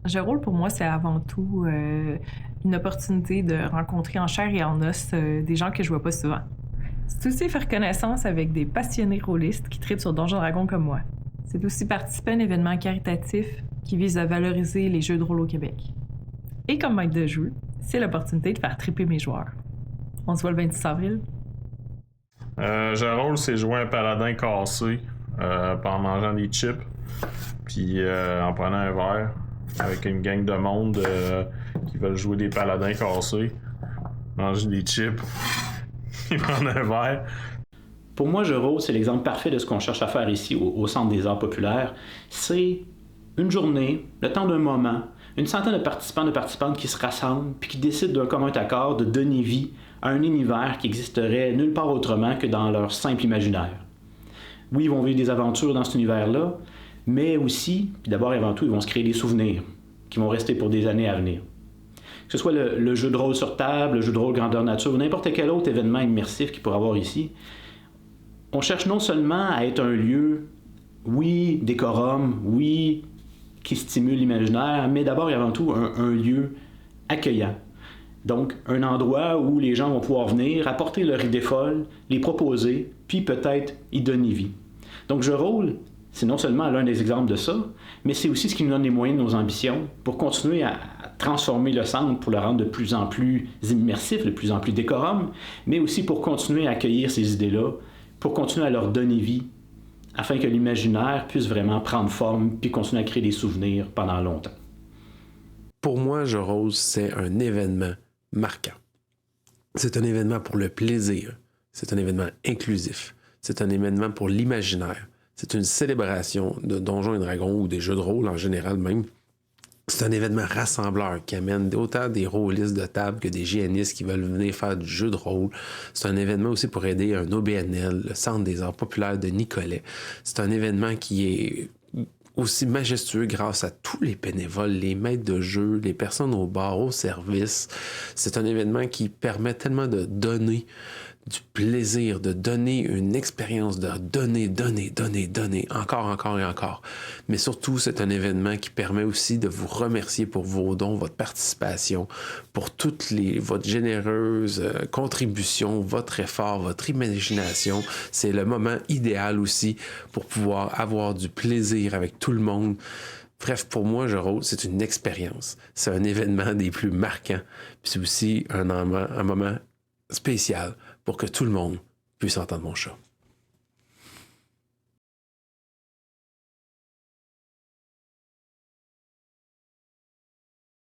Jeu de rôle, pour moi, c'est avant tout une opportunité de rencontrer en chair et en os des gens que je vois pas souvent. C'est aussi faire connaissance avec des passionnés rôlistes qui tripent sur Donjons Dragons comme moi. C'est aussi participer à un événement caritatif qui vise à valoriser les jeux de rôle au Québec. Et comme maître de jeu, c'est l'opportunité de faire triper mes joueurs. On se voit le 26 avril. Jeu de rôle, c'est jouer un paladin cassé en mangeant des chips, puis en prenant un verre avec une gang de monde qui veulent jouer des paladins cassés, manger des chips, et prendre un verre. Pour moi, Jeu de rôle, c'est l'exemple parfait de ce qu'on cherche à faire ici au Centre des arts populaires. C'est une journée, le temps d'un moment, une centaine de participants, de participantes qui se rassemblent puis qui décident d'un commun accord de donner vie à un univers qui existerait nulle part autrement que dans leur simple imaginaire. Oui, ils vont vivre des aventures dans cet univers-là, mais aussi, puis d'abord et avant tout, ils vont se créer des souvenirs qui vont rester pour des années à venir. Que ce soit le jeu de rôle sur table, le jeu de rôle grandeur nature ou n'importe quel autre événement immersif qu'il pourrait avoir ici, on cherche non seulement à être un lieu, oui, décorum, oui, qui stimule l'imaginaire, mais d'abord et avant tout un lieu accueillant. Donc, un endroit où les gens vont pouvoir venir, apporter leur idée folle, les proposer, puis peut-être y donner vie. Donc, Jeu de rôle, c'est non seulement l'un des exemples de ça, mais c'est aussi ce qui nous donne les moyens de nos ambitions pour continuer à transformer le centre, pour le rendre de plus en plus immersif, de plus en plus décorum, mais aussi pour continuer à accueillir ces idées-là, pour continuer à leur donner vie, afin que l'imaginaire puisse vraiment prendre forme puis continuer à créer des souvenirs pendant longtemps. Pour moi, Jeu de rôle, c'est un événement marquant. C'est un événement pour le plaisir. C'est un événement inclusif. C'est un événement pour l'imaginaire. C'est une célébration de Donjons et Dragons ou des jeux de rôle en général même. C'est un événement rassembleur qui amène autant des rôlistes de table que des GNistes qui veulent venir faire du jeu de rôle. C'est un événement aussi pour aider un OBNL, le Centre des arts populaires de Nicolet. C'est un événement qui est aussi majestueux grâce à tous les bénévoles, les maîtres de jeu, les personnes au bar, au service. C'est un événement qui permet tellement de donner du plaisir, de donner une expérience, de donner, encore et encore. Mais surtout, c'est un événement qui permet aussi de vous remercier pour vos dons, votre participation, pour votre généreuse contribution, votre effort, votre imagination. C'est le moment idéal aussi pour pouvoir avoir du plaisir avec tout le monde. Bref, pour moi, Jeu de rôle, c'est une expérience. C'est un événement des plus marquants. Puis c'est aussi un moment spécial pour que tout le monde puisse entendre mon chat.